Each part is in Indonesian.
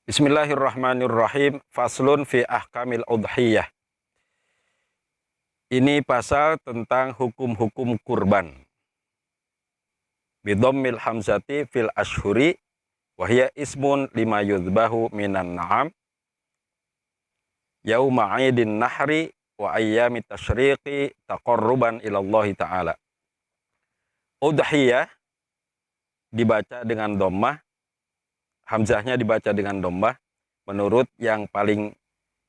Bismillahirrahmanirrahim. Faslun fi ahkamil udhiyah. Ini pasal tentang hukum-hukum kurban. Bidhammil hamzati fil ashhuri wahya ismun lima yudhbahu minan na'am yauma 'idin nahri wa ayyamit tasyriqi taqarruban ilallahi ta'ala. Udhiyah dibaca dengan dhammah, hamzahnya dibaca dengan dhammah menurut yang paling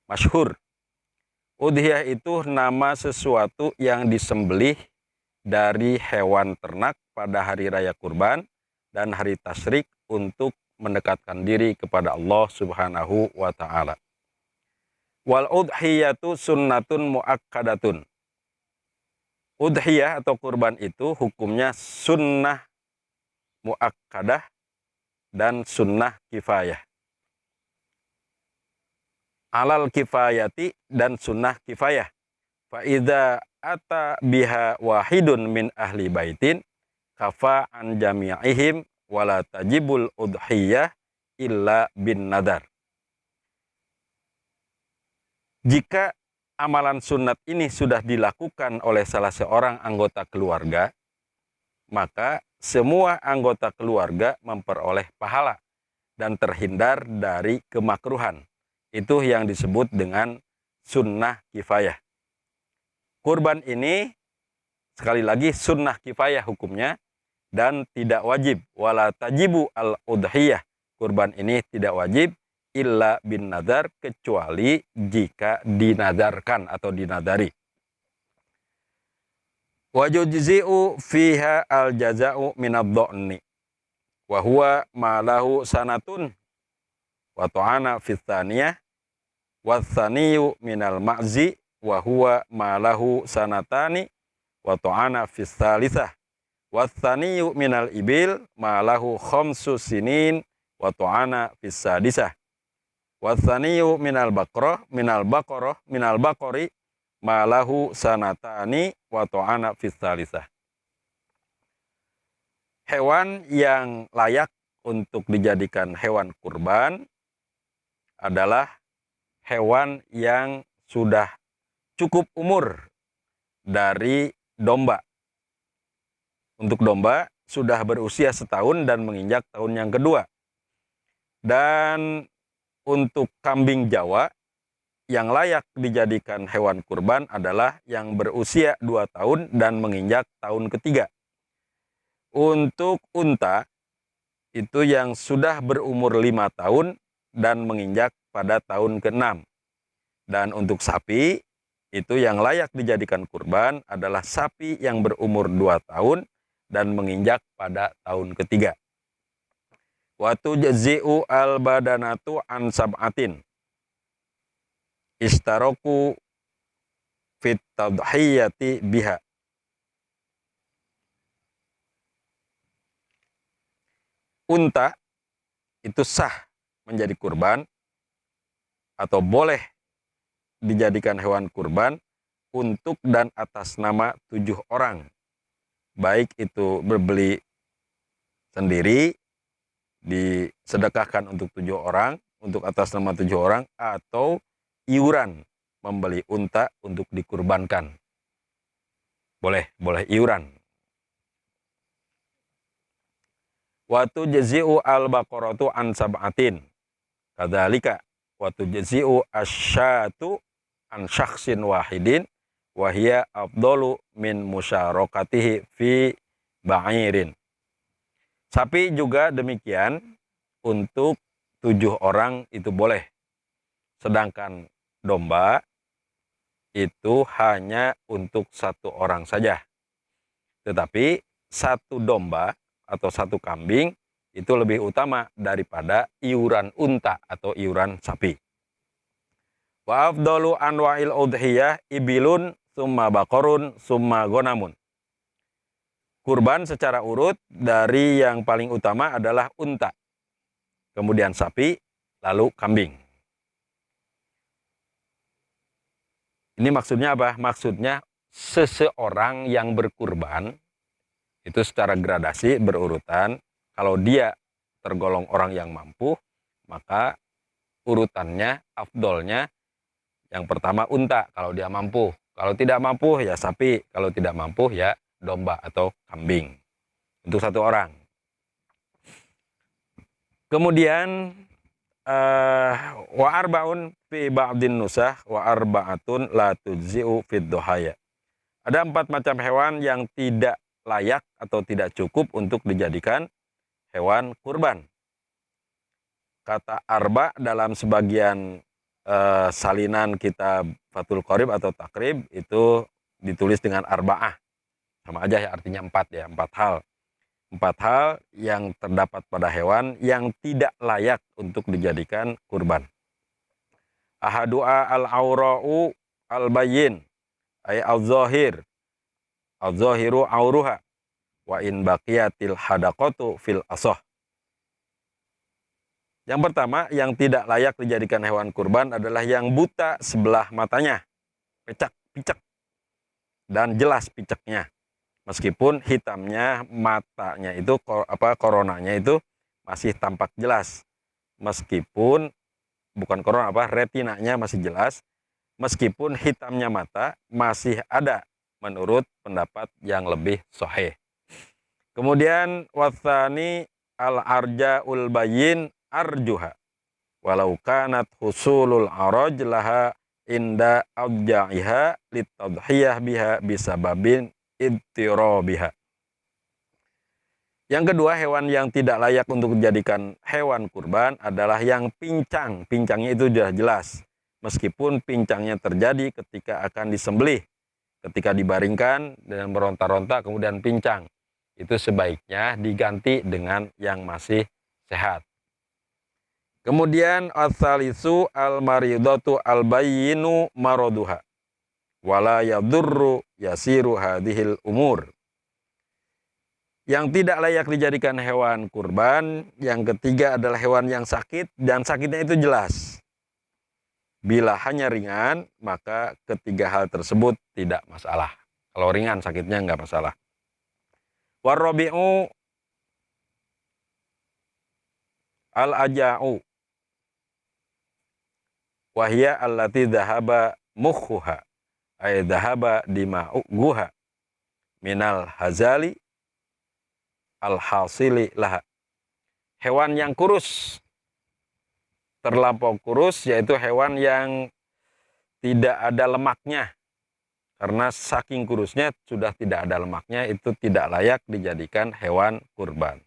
masyhur. Udhiyah itu nama sesuatu yang disembelih dari hewan ternak pada hari raya kurban dan hari tasyrik untuk mendekatkan diri kepada Allah Subhanahu wa ta'ala. Wal udhiyatu sunnatun muakkadatun. Udhiyah atau kurban itu hukumnya sunnah muakkadah dan sunnah kifayah. Alal kifayati dan sunnah kifayah. Fa idza ata biha wahidun min ahli baitin kafa an jami'ihim wala tajibul udhiyah illa bin nadar. Jika amalan sunat ini sudah dilakukan oleh salah seorang anggota keluarga, maka semua anggota keluarga memperoleh pahala dan terhindar dari kemakruhan. Itu yang disebut dengan sunnah kifayah. Kurban ini sekali lagi sunnah kifayah hukumnya dan tidak wajib. Wala tajibu al-udhiyah. Kurban ini tidak wajib illa bin nadar, kecuali jika dinadarkan atau dinadari. Wa yujzi'u fiha al-jaza'u minadh-dha'ni wa huwa ma lahu sanatun wa ta'ana fi tsaniyah wa tsaniyu minal ma'zi wa huwa ma lahu sanatani wa ta'ana fi tsalitsah wa tsaniyu minal ibil ma lahu khamsu sinin wa ta'ana fi sadisah wa tsaniyu minal baqarah minal baqari ma lahu sanatani wa ta'ana fi tsalitsah. Hewan yang layak untuk dijadikan hewan kurban adalah hewan yang sudah cukup umur dari domba. Untuk domba sudah berusia setahun dan menginjak tahun yang kedua. Dan untuk kambing Jawa yang layak dijadikan hewan kurban adalah yang berusia 2 tahun dan menginjak tahun ketiga. Untuk unta itu yang sudah berumur 5 tahun dan menginjak pada tahun ke-6. Dan untuk sapi, itu yang layak dijadikan kurban adalah sapi yang berumur 2 tahun dan menginjak pada tahun ketiga. Wa tujzi'u al-badanatu an sab'atin. Istaroku fit tadhiyati biha. Unta itu sah menjadi kurban atau boleh dijadikan hewan kurban untuk dan atas nama 7 orang. Baik itu berbeli sendiri, disedekahkan untuk 7 orang, untuk atas nama 7 orang, atau iuran membeli unta untuk dikurbankan. Boleh iuran. Wa tujzi'u al-baqaratu an sab'atin. Kadzalika wa tujzi'u asyatu an syakhsin wahidin wa hiya afdalu min musyarakatihi fi ba'irin. Sapi juga demikian, untuk 7 orang itu boleh. Sedangkan domba itu hanya untuk 1 orang saja. Tetapi 1 domba atau 1 kambing itu lebih utama daripada iuran unta atau iuran sapi. Wa afdalu anwa'il udhiyah ibilun summa baqarun summa gonamun. Kurban secara urut dari yang paling utama adalah unta, kemudian sapi, lalu kambing. Ini maksudnya apa? Maksudnya seseorang yang berkurban itu secara gradasi berurutan. Kalau dia tergolong orang yang mampu, maka urutannya, afdolnya, yang pertama unta kalau dia mampu. Kalau tidak mampu ya sapi, kalau tidak mampu ya domba atau kambing. Untuk satu orang. Kemudian wa arbaun fi ba'din nusah wa arba'atun la tujzi'u fid duhaya. Ada 4 macam hewan yang tidak layak atau tidak cukup untuk dijadikan hewan kurban. Kata arba dalam sebagian salinan kitab Fathul Qorib atau Takrib itu ditulis dengan arba'ah. Sama aja ya, artinya 4 ya, 4 hal. 4 hal yang terdapat pada hewan yang tidak layak untuk dijadikan kurban. Ahadu'a al-aura'u al-bayyin ay al-zahir. Al-zahiru auruha wa in baqiyatil hadaqatu fil asoh. Yang pertama, yang tidak layak dijadikan hewan kurban adalah yang buta sebelah matanya, picek, dan jelas piceknya. Meskipun hitamnya matanya itu koronanya itu masih tampak jelas. Meskipun bukan korona retinanya masih jelas. Meskipun hitamnya mata masih ada menurut pendapat yang lebih sahih. Kemudian wathani al-arja'ul bayyin arjuha walau kanat husulul araj laha inda adja'iha litadhiyah biha bisababin idtirabiha. Yang kedua, hewan yang tidak layak untuk dijadikan hewan kurban adalah yang pincang. Pincangnya itu sudah jelas. Meskipun pincangnya terjadi ketika akan disembelih. Ketika dibaringkan dan meronta-ronta kemudian pincang. Itu sebaiknya diganti dengan yang masih sehat. Kemudian as-salisu al-maridatu al-bayyinu maraduha wala yadurru yasiru hadhil umur. Yang tidak layak dijadikan hewan kurban, yang ketiga adalah hewan yang sakit dan sakitnya itu jelas. Bila hanya ringan, maka ketiga hal tersebut tidak masalah. Kalau ringan sakitnya enggak masalah. Warrabi'u al-aja'u wahya allati dhahaba mukhuha ay dhahaba dima'uha minal hazali al-hasili laha. Hewan yang kurus, terlampau kurus, yaitu hewan yang tidak ada lemaknya. Karena saking kurusnya sudah tidak ada lemaknya, itu tidak layak dijadikan hewan kurban.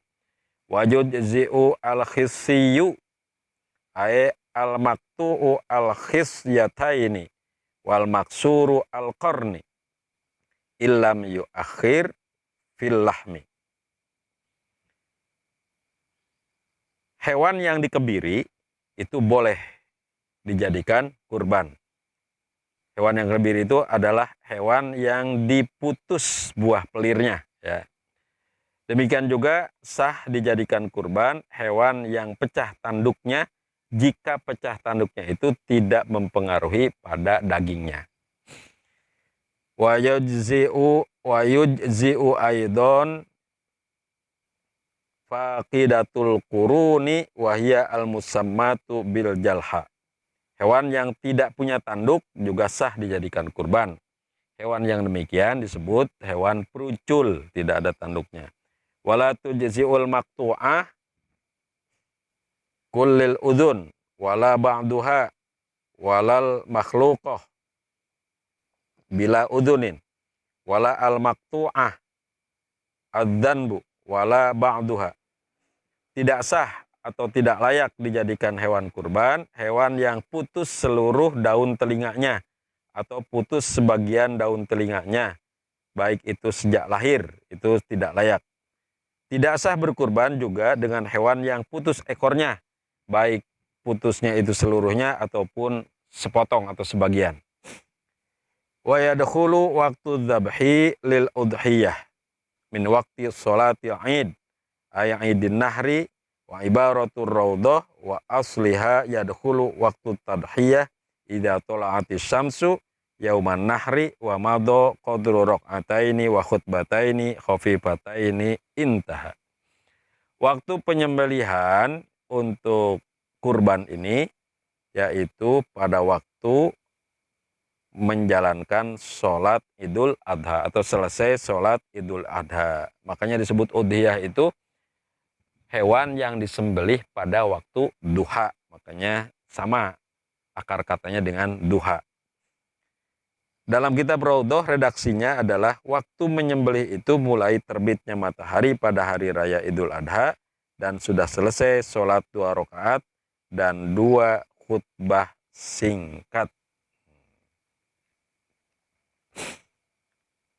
Wajudzi'u al-khissiyu ay al-maktu'u al-khisyataini wal maksuru al-qarni illam yu'akhir fil lahmi. Hewan yang dikebiri itu boleh dijadikan kurban. Hewan yang kebiri itu adalah hewan yang diputus buah pelirnya. Ya. Demikian juga sah dijadikan kurban hewan yang pecah tanduknya jika pecah tanduknya itu tidak mempengaruhi pada dagingnya. Wa yujzi'u aidon faqidatul quruni wahya al-musammatu bil jalha. Hewan yang tidak punya tanduk juga sah dijadikan kurban. Hewan yang demikian disebut hewan perucul, tidak ada tanduknya. Wala tujzi'ul maqtu'ah kullil udhun wala ba'duha walal makhluqah bila udhunin wala al maqtu'ah adzanbu wala ba'duha. Tidak sah atau tidak layak dijadikan hewan kurban hewan yang putus seluruh daun telinganya atau putus sebagian daun telinganya, baik itu sejak lahir, itu tidak layak. Tidak sah berkurban juga dengan hewan yang putus ekornya, baik putusnya itu seluruhnya ataupun sepotong atau sebagian. Wa yadkhulu waqtu dzabhi lil udhiyah min waqti sholati Id ay Idin nahri wa ibaratur raudhah wa asliha yadkhulu waqtu tadhiyah idza tala'atis syamsu yauman nahri wa madha qadru raq'ataini wa khutbataini khafifataini intaha. Waktu penyembelihan untuk kurban ini yaitu pada waktu menjalankan sholat Idul Adha atau selesai sholat Idul Adha. Makanya disebut udhiyah itu hewan yang disembelih pada waktu duha. Makanya sama akar katanya dengan duha. Dalam kitab Raudhah redaksinya adalah waktu menyembelih itu mulai terbitnya matahari pada hari raya Idul Adha dan sudah selesai sholat 2 rakaat dan 2 khutbah singkat.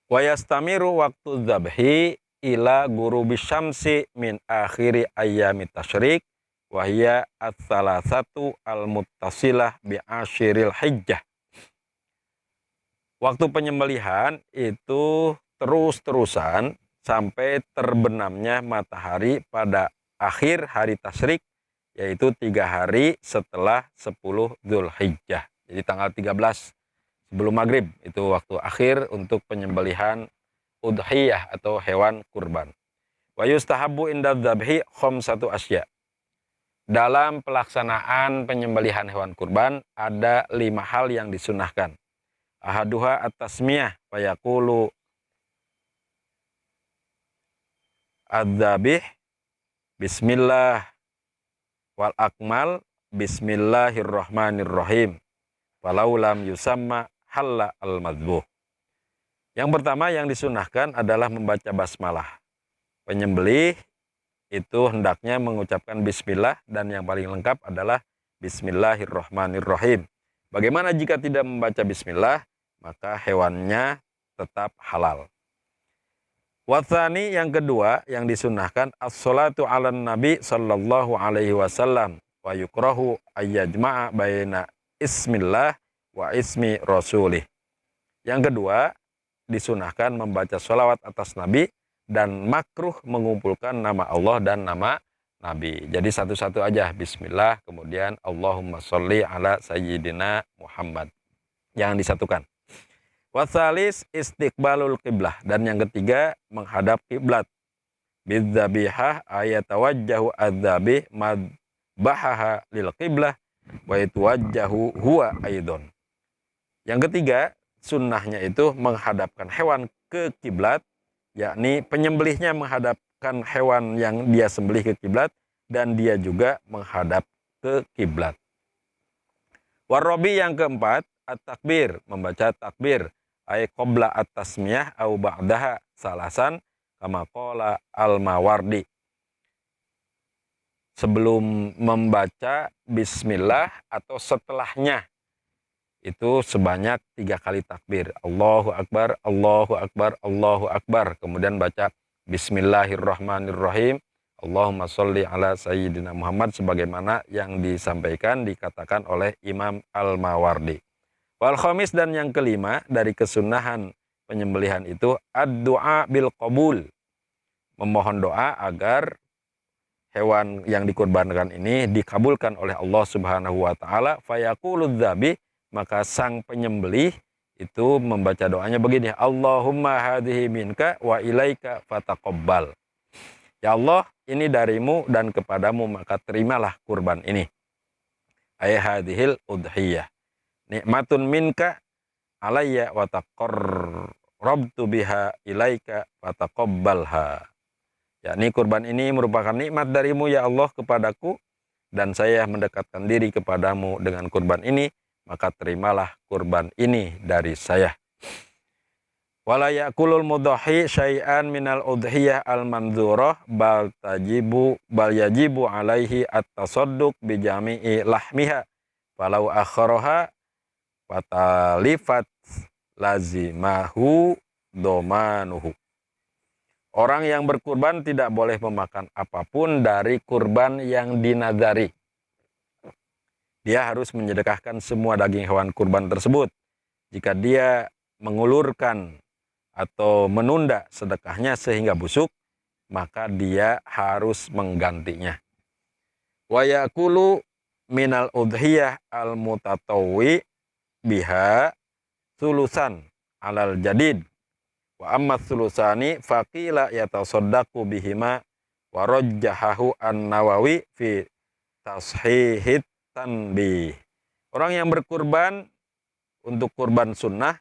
Wa yastamiru waktu dzabhi ila gurubi syamsi min akhiri ayyami tasyrik wa hiya ats-tsalatsatu al-muttasilah bi asyiril hijjah. Waktu penyembelihan itu terus-terusan sampai terbenamnya matahari pada akhir hari tasyrik, yaitu 3 hari setelah 10 Dzulhijjah. Jadi tanggal 13 sebelum maghrib itu waktu akhir untuk penyembelihan udhiyah atau hewan kurban. Wa yustahabbu inda dzabhi khamsatu asya. Dalam pelaksanaan penyembelihan hewan kurban ada 5 hal yang disunahkan. Ahaduha at-tasmiyah wa yaqulu adzabih bismillah wal akmal bismillahirrahmanirrahim walau lam yusamma halla al-madbuh. Yang pertama yang disunahkan adalah membaca basmalah. Penyembelih itu hendaknya mengucapkan bismillah dan yang paling lengkap adalah bismillahirrahmanirrahim. Bagaimana jika tidak membaca bismillah? Maka hewannya tetap halal. Watsani yang kedua yang disunahkan as-salatu 'alan nabi sallallahu alaihi wasallam wa yukrahu ayyajma'a baina ismillah wa ismi rasulih. Yang kedua, disunahkan membaca sholawat atas Nabi dan makruh mengumpulkan nama Allah dan nama Nabi. Jadi satu-satu aja, bismillah, kemudian Allahumma sholli ala sayyidina Muhammad. Jangan disatukan. Wasalis istiqbalul qiblah. Dan yang ketiga, menghadap kiblat. Bidzabihah ayatawajjahu adzabih madbahaha lil qiblah wa yatawajjahu huwa aidon. Yang ketiga, sunnahnya itu menghadapkan hewan ke kiblat, yakni penyembelihnya menghadapkan hewan yang dia sembelih ke kiblat dan dia juga menghadap ke kiblat. Warobi yang keempat, at-takbir, membaca takbir, ay qabla at-tasmiyah au ba'daha salasan kama qala al-Mawardi. Sebelum membaca bismillah atau setelahnya itu sebanyak 3 kali takbir. Allahu Akbar, Allahu Akbar, Allahu Akbar. Kemudian baca bismillahirrahmanirrahim. Allahumma sholli ala sayyidina Muhammad sebagaimana yang disampaikan dikatakan oleh Imam Al-Mawardi. Wal khamis dan yang kelima dari kesunahan penyembelihan itu ad-du'a bil qabul. Memohon doa agar hewan yang dikurbankan ini dikabulkan oleh Allah Subhanahu wa taala. Fayaqulu dzabi, maka sang penyembelih itu membaca doanya begini, Allahumma hadhihi minka wa ilaika fataqabbal. Ya Allah, ini darimu dan kepadamu, maka terimalah kurban ini. Ay hadhil udhiyah. Nikmatun minka alayya wa taqarrabtu biha ilaika fataqabbalha. Yakni kurban ini merupakan nikmat darimu ya Allah kepadaku dan saya mendekatkan diri kepadamu dengan kurban ini, maka terimalah kurban ini dari saya. Wala yakulul mudhahi syai'an minal udhiyah al-mandzurah bal yajibu alaihi at-tasadduq bi jami'i lahmiha walau akharaha fatalifat lazimahu domanuhu. Orang yang berkurban tidak boleh memakan apapun dari kurban yang dinazari. Dia harus menyedekahkan semua daging hewan kurban tersebut. Jika dia mengulurkan atau menunda sedekahnya sehingga busuk, maka dia harus menggantinya. Wa yakulu minal udhiyah al-mutatawwi biha sulusan alal jadid. Wa amma sulusani faqila yatasaddaqu bihima wa rajjahahu an-Nawawi fi tashihit tanbih. Orang yang berkurban untuk kurban sunnah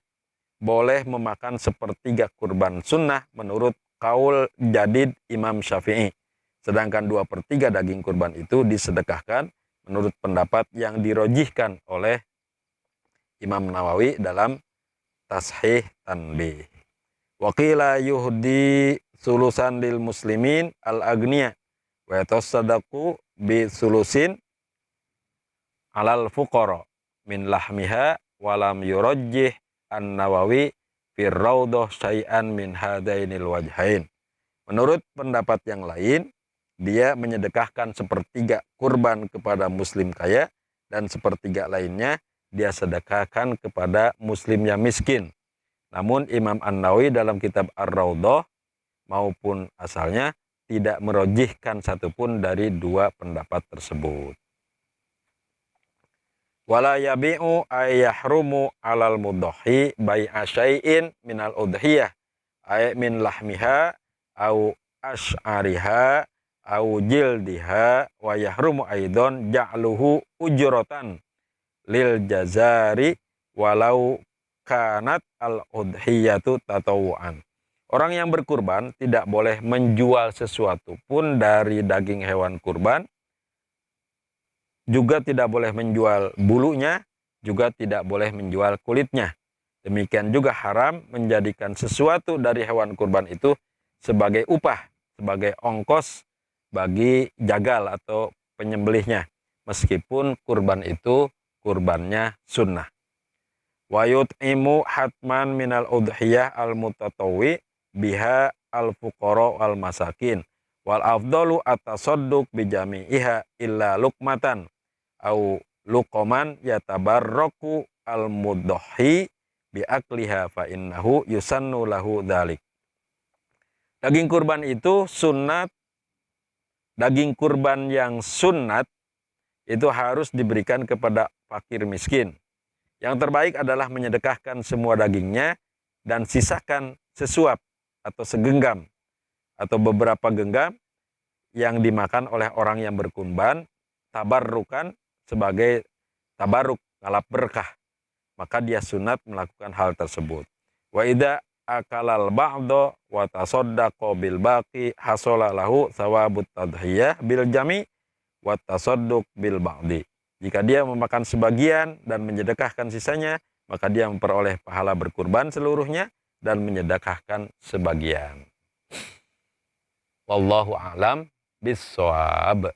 boleh memakan sepertiga kurban sunnah menurut kaul jadid Imam Syafi'i. Sedangkan 2/3 daging kurban itu disedekahkan menurut pendapat yang dirojihkan oleh Imam Nawawi dalam Tashih Tanbih. Waqila yuhdi sulusan lil muslimin al-agniya wa yatasaddaqu bi sulusin alal fuqara min lahmiha walam yurajjih an-Nawawi fir raudhah syai'an min hadainil wajhain. Menurut pendapat yang lain, dia menyedekahkan sepertiga kurban kepada muslim kaya dan sepertiga lainnya dia sedekahkan kepada muslim yang miskin. Namun Imam An-Nawawi dalam kitab Ar-Raudhah maupun asalnya tidak merojihkan satupun dari dua pendapat tersebut. Wala yabi'u ay yahrumu 'alal mudhahi bai'a syai'in minal udhiyah ay min lahmiha au asy'ariha au jildiha wa yahrumu aidon ja'luhu ujratan lil jazari walau kanat al-udhiyatu tatawu'an. Orang yang berkurban tidak boleh menjual sesuatu pun dari daging hewan kurban, juga tidak boleh menjual bulunya, juga tidak boleh menjual kulitnya. Demikian juga haram menjadikan sesuatu dari hewan kurban itu sebagai upah, sebagai ongkos bagi jagal atau penyembelihnya, meskipun kurban itu kurbannya sunnah. Wa yut'imu hatman minal udhiyah al-mutatawwi biha al-fuqara wal masakin wal afdalu at-tasadduq bi jami'iha illa luqmatan au luqaman yatabarraku al-mudhi bi akliha fa innahu yusannu lahu dzalik. Daging kurban itu sunat. Daging kurban yang sunat itu harus diberikan kepada fakir miskin. Yang terbaik adalah menyedekahkan semua dagingnya dan sisakan sesuap atau segenggam atau beberapa genggam yang dimakan oleh orang yang berkurban, tabarrukan sebagai tabarruk, ngalap berkah. Maka dia sunat melakukan hal tersebut. Wa idza akalal ba'da wa tasaddaqa bil baqi hasala lahu thawabut tadhiyah bil jami' wa tasadduq bil ba'di. Jika dia memakan sebagian dan menyedekahkan sisanya, maka dia memperoleh pahala berkurban seluruhnya dan menyedekahkan sebagian. Wallahu a'lam bissawab.